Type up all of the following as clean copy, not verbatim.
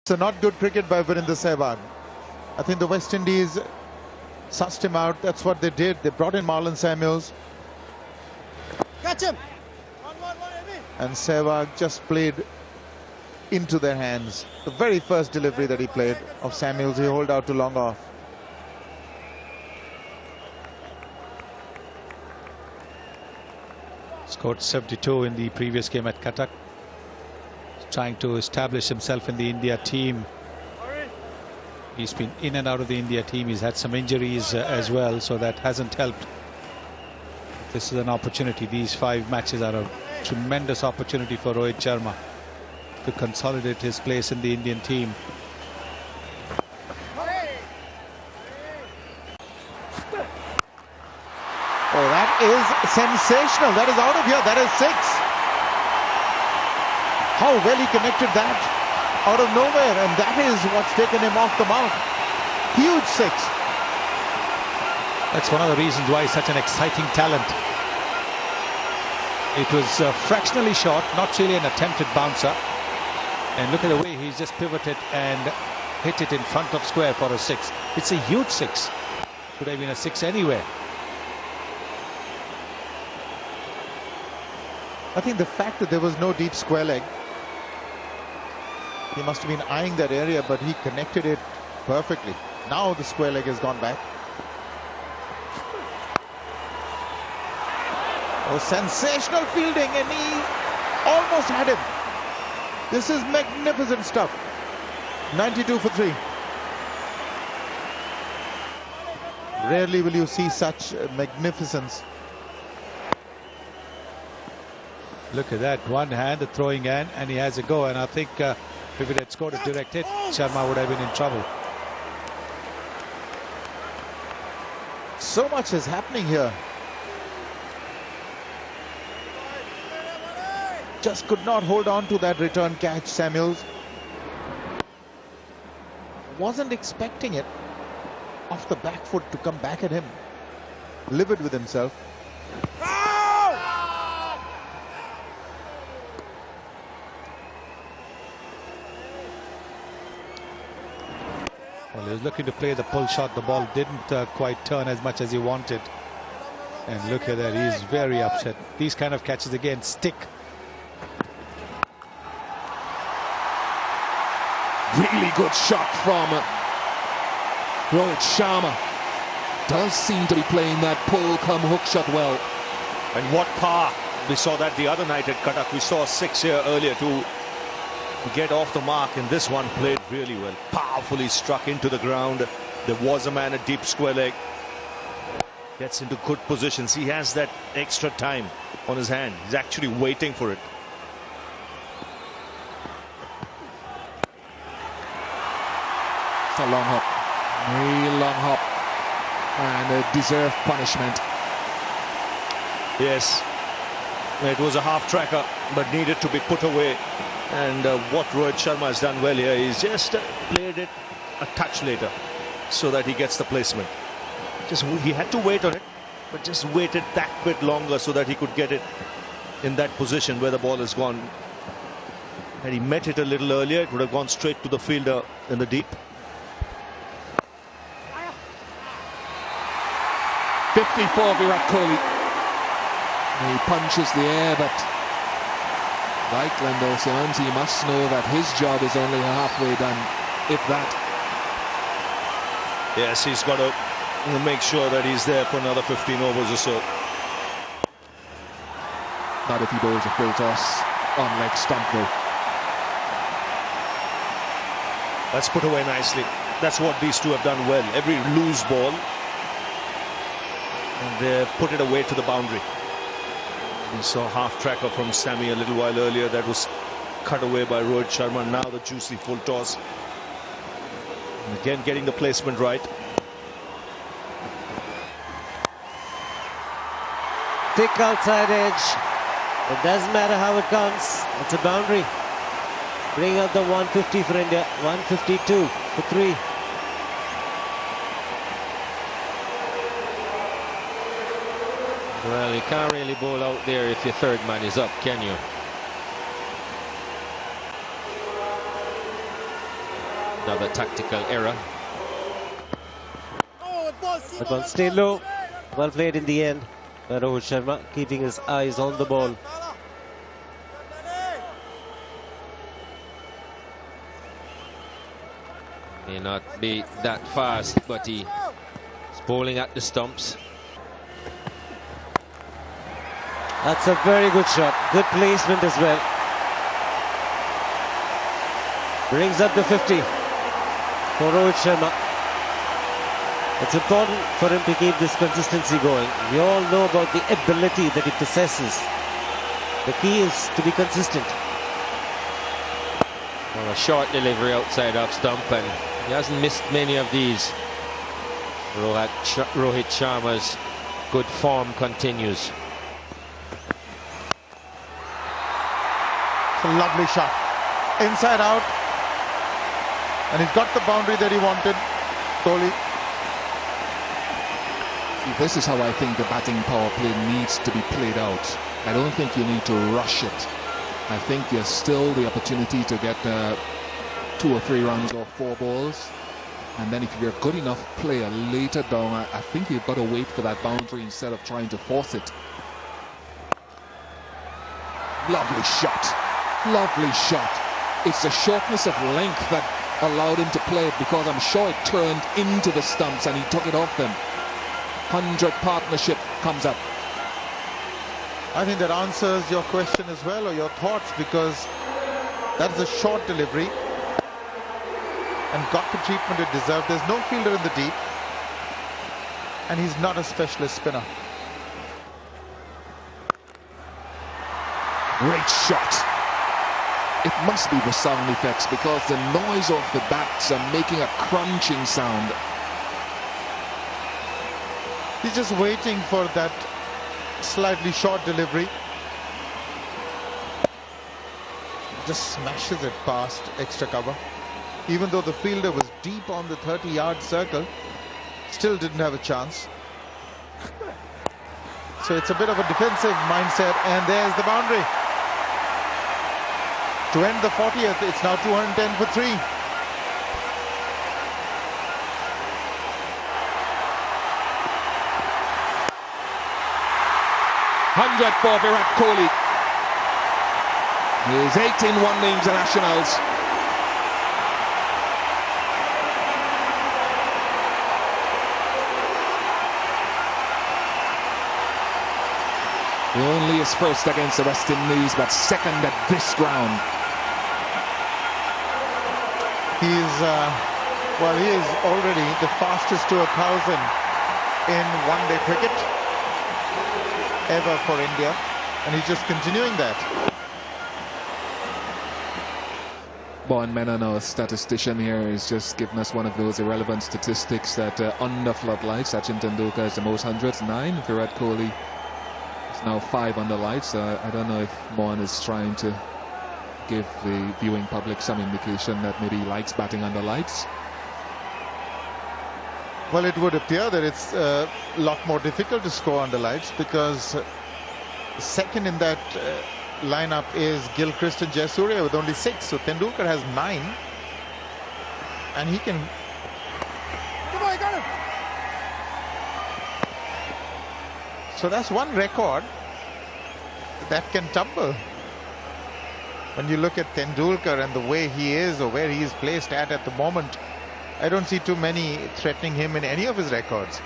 So not good cricket by Virendra Sehwag. I think the West Indies sussed him out. That's what they did. They brought in Marlon Samuels. Catch him. And Sehwag just played into their hands. The very first delivery that he played of Samuels, he holed out to long off. Scored 72 in the previous game at Cuttack. Trying to establish himself in the India team. He's been in and out of the India team. He's had some injuries as well, so that hasn't helped. This is an opportunity. These 5 matches are a tremendous opportunity for Rohit Sharma to consolidate his place in the Indian team. Oh, that is sensational. That is out of here. That is 6. How well he connected that out of nowhere, and that is what's taken him off the mark. Huge 6. That's one of the reasons why he's such an exciting talent. It was fractionally short, not really an attempted bouncer. And look at the way he's just pivoted and hit it in front of square for a 6. It's a huge 6. Could have been a 6 anywhere. I think the fact that there was no deep square leg, he must have been eyeing that area, but he connected it perfectly. Now the square leg has gone back. Oh, sensational fielding, and he almost had him. This is magnificent stuff. 92 for 3. Rarely will you see such magnificence. Look at that, one hand, a throwing hand, and he has a go. And I think if it had scored a direct hit, Sharma would have been in trouble. So much is happening here. Just could not hold on to that return catch, Samuels. Wasn't expecting it off the back foot to come back at him. Livid with himself. Well, he was looking to play the pull shot. The ball didn't quite turn as much as he wanted. And look at that, he's very upset. These kind of catches again stick. Really good shot from Rohit Sharma. Does seem to be playing that pull come hook shot well. And what power. We saw that the other night at Cuttack. We saw a 6 here earlier to get off the mark, and this one played really well. Powerfully struck into the ground. There was a man at deep square leg. Gets into good positions. He has that extra time on his hand. He's actually waiting for it. It's a long hop. Real long hop. And a deserved punishment. Yes. It was a half tracker, but needed to be put away. And what Rohit Sharma has done well here is just played it a touch later so that he gets the placement. He had to wait on it, but just waited that bit longer so that he could get it in that position where the ball has gone. Had he met it a little earlier, it would have gone straight to the fielder in the deep. 54 Virat Kohli. He punches the air, but like Glendale Simmons, he must know that his job is only halfway done, if that. Yes, he's got to make sure that he's there for another 15 overs or so. Not if he bowls a full toss on leg stump though. That's put away nicely. That's what these two have done well. Every loose ball, and they put it away to the boundary. We saw half tracker from Sammy a little while earlier. That was cut away by Rohit Sharma. Now the juicy full toss. And again, getting the placement right. Thick outside edge. It doesn't matter how it comes. It's a boundary. Bring out the 150 for India. 152 for 3. Well, you can't really bowl out there if your third man is up, can you? Another tactical error. The ball stayed low. Well played in the end by Rohit Sharma, keeping his eyes on the ball. May not be that fast, but he is bowling at the stumps. That's a very good shot. Good placement as well. Brings up the 50 for Rohit Sharma. It's important for him to keep this consistency going. We all know about the ability that he possesses. The key is to be consistent. Well, a short delivery outside off stump, and he hasn't missed many of these. Rohit Sharma's good form continues. It's a lovely shot. Inside out. And he's got the boundary that he wanted. Kohli. See, this is how I think the batting power play needs to be played out. I don't think you need to rush it. I think there's still the opportunity to get 2 or 3 runs or 4 balls. And then if you're a good enough player later down, I think you've got to wait for that boundary instead of trying to force it. Lovely shot. Lovely shot. It's the shortness of length that allowed him to play it, because I'm sure it turned into the stumps and he took it off them. 100 partnership comes up. I think that answers your question as well, or your thoughts, because that's a short delivery and got the treatment it deserved. There's no fielder in the deep, and he's not a specialist spinner. Great shot. It must be the sound effects, because the noise of the bats are making a crunching sound. He's just waiting for that slightly short delivery. Just smashes it past extra cover. Even though the fielder was deep on the 30-yard circle, still didn't have a chance. So it's a bit of a defensive mindset, and there's the boundary. To end the 40th, it's now 210 for 3. $100 for Virat Kohli. His 18 one-day internationals. He only is first against the West Indies, but second at this ground. Well, he is already the fastest to 1,000 in one-day cricket ever for India, and he's just continuing that. Bon Menon, our statistician here, is just giving us one of those irrelevant statistics that under floodlights, Sachin Tendulkar is the most hundreds, 9. Virat Kohli is now 5 under lights. I don't know if Mon is trying to give the viewing public some indication that maybe he likes batting under lights. Well, it would appear that it's a lot more difficult to score under lights, because second in that lineup is Gilchrist and Jayasuriya with only 6. So Tendulkar has 9, and he can. Come on, got him. So that's one record that can tumble. When you look at Tendulkar and the way he is, or where he is placed at the moment, I don't see too many threatening him in any of his records.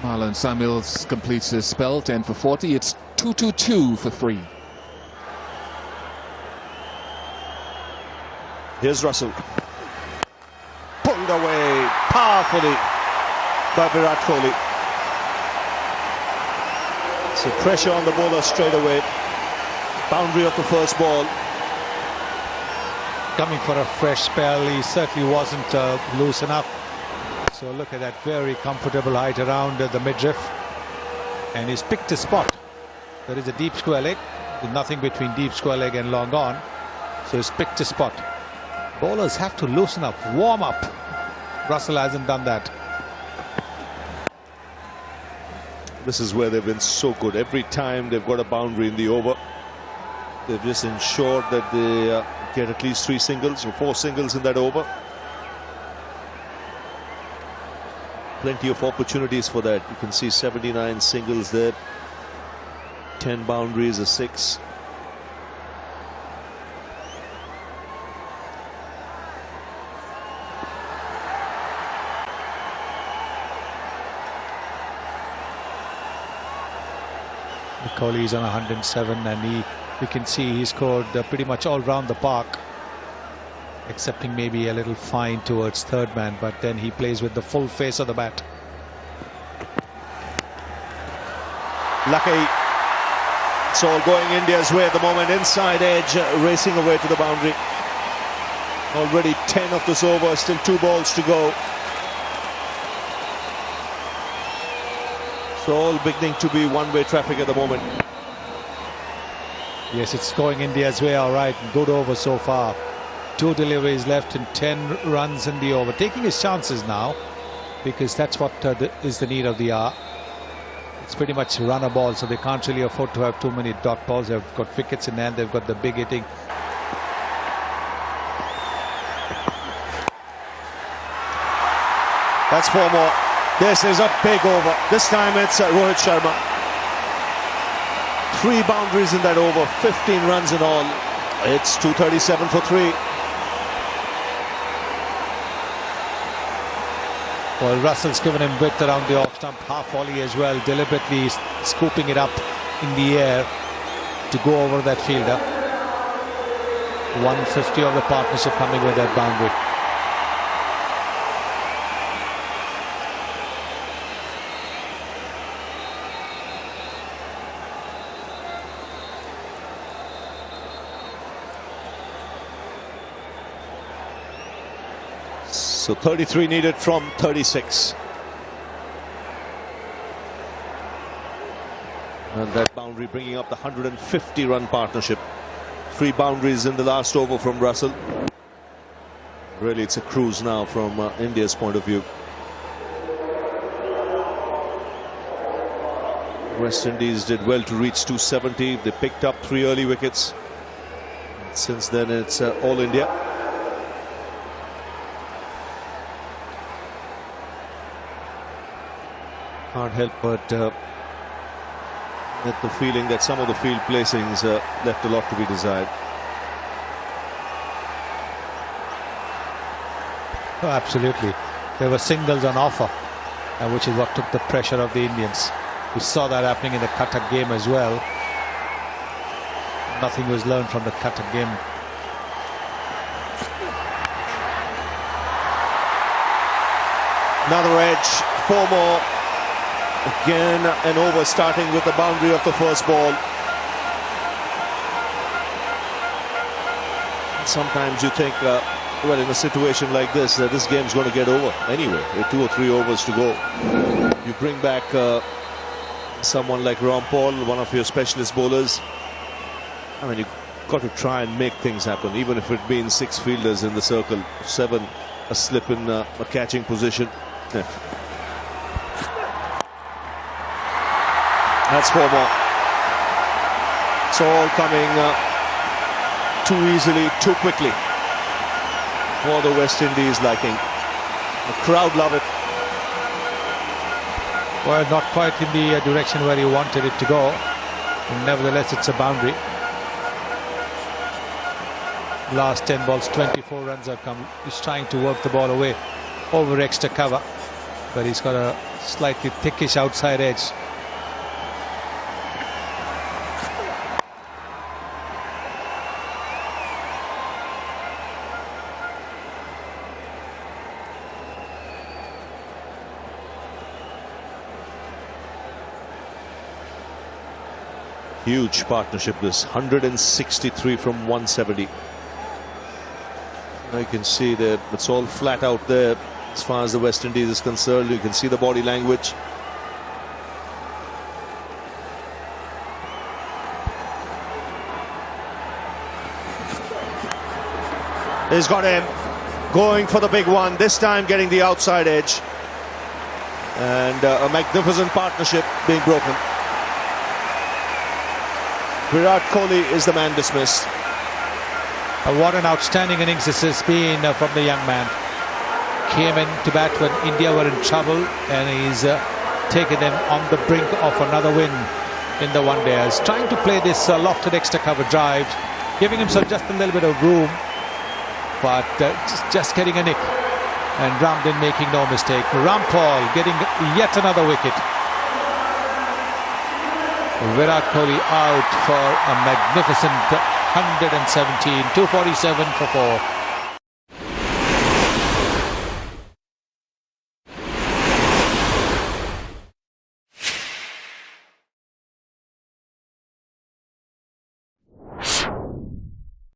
Marlon Samuels completes his spell, 10 for 40. It's 2-2-2 for 3. Here's Russell. Pulled away powerfully by Virat Kohli. So pressure on the bowler straight away. Boundary of the first ball. Coming for a fresh spell, he certainly wasn't loose enough. So look at that very comfortable height around the midriff, and he's picked a spot. There is a deep square leg, with nothing between deep square leg and long on, so he's picked a spot. Bowlers have to loosen up, warm up. Russell hasn't done that. This is where they've been so good. Every time they've got a boundary in the over, they've just ensured that they get at least 3 singles or 4 singles in that over. Plenty of opportunities for that. You can see 79 singles there, 10 boundaries, a 6. Kohli is on 107, and we can see he scored pretty much all round the park, excepting maybe a little fine towards third man, but then he plays with the full face of the bat. Lucky. It's all going India's way at the moment. Inside edge, racing away to the boundary. Already 10 of this over, still 2 balls to go. So all beginning to be one-way traffic at the moment. Yes, it's going India's way, all right. Good over so far. 2 deliveries left and 10 runs in the over. Taking his chances now, because that's what is the need of the hour. It's pretty much runner ball, so they can't really afford to have too many dot balls. They've got wickets in hand, they've got the big hitting. That's 4 more. This is a big over. This time it's Rohit Sharma. 3 boundaries in that over, 15 runs in all. It's 237 for 3. Well, Russell's given him width around the off stump, half volley as well, deliberately scooping it up in the air to go over that fielder. 150 of the partnership coming with that boundary. So 33 needed from 36. And that boundary bringing up the 150-run partnership. 3 boundaries in the last over from Russell. Really, it's a cruise now from India's point of view. West Indies did well to reach 270. They picked up 3 early wickets. Since then, it's all India. Can't help but get the feeling that some of the field placings left a lot to be desired. Oh, absolutely. There were singles on offer, which is what took the pressure of the Indians. We saw that happening in the Qatar game as well. Nothing was learned from the Qatar game. Another edge, 4 more. Again, an over starting with the boundary of the first ball. Sometimes you think, well, in a situation like this, this game's going to get over anyway. 2 or 3 overs to go. You bring back someone like Rampal, one of your specialist bowlers. I mean, you've got to try and make things happen, even if it means 6 fielders in the circle, 7 a slip in a catching position. Yeah. That's 4 more. It's all coming too easily, too quickly for the West Indies liking. The crowd love it. Well, not quite in the direction where he wanted it to go. And nevertheless, it's a boundary. Last 10 balls, 24 runs have come. He's trying to work the ball away over extra cover, but he's got a slightly thickish outside edge. Huge partnership this, 163 from 170. Now you can see that it's all flat out there as far as the West Indies is concerned. You can see the body language. He's got him going for the big one, this time getting the outside edge. And a magnificent partnership being broken. Virat Kohli is the man dismissed. What an outstanding innings this has been from the young man. Came in to bat when India were in trouble, and he's taken them on the brink of another win in the one-days. Trying to play this lofted extra cover drive, giving himself just a little bit of room, but just getting a nick. And Ramdin making no mistake. Rampal getting yet another wicket. Virat Kohli out for a magnificent 117, 247 for 4.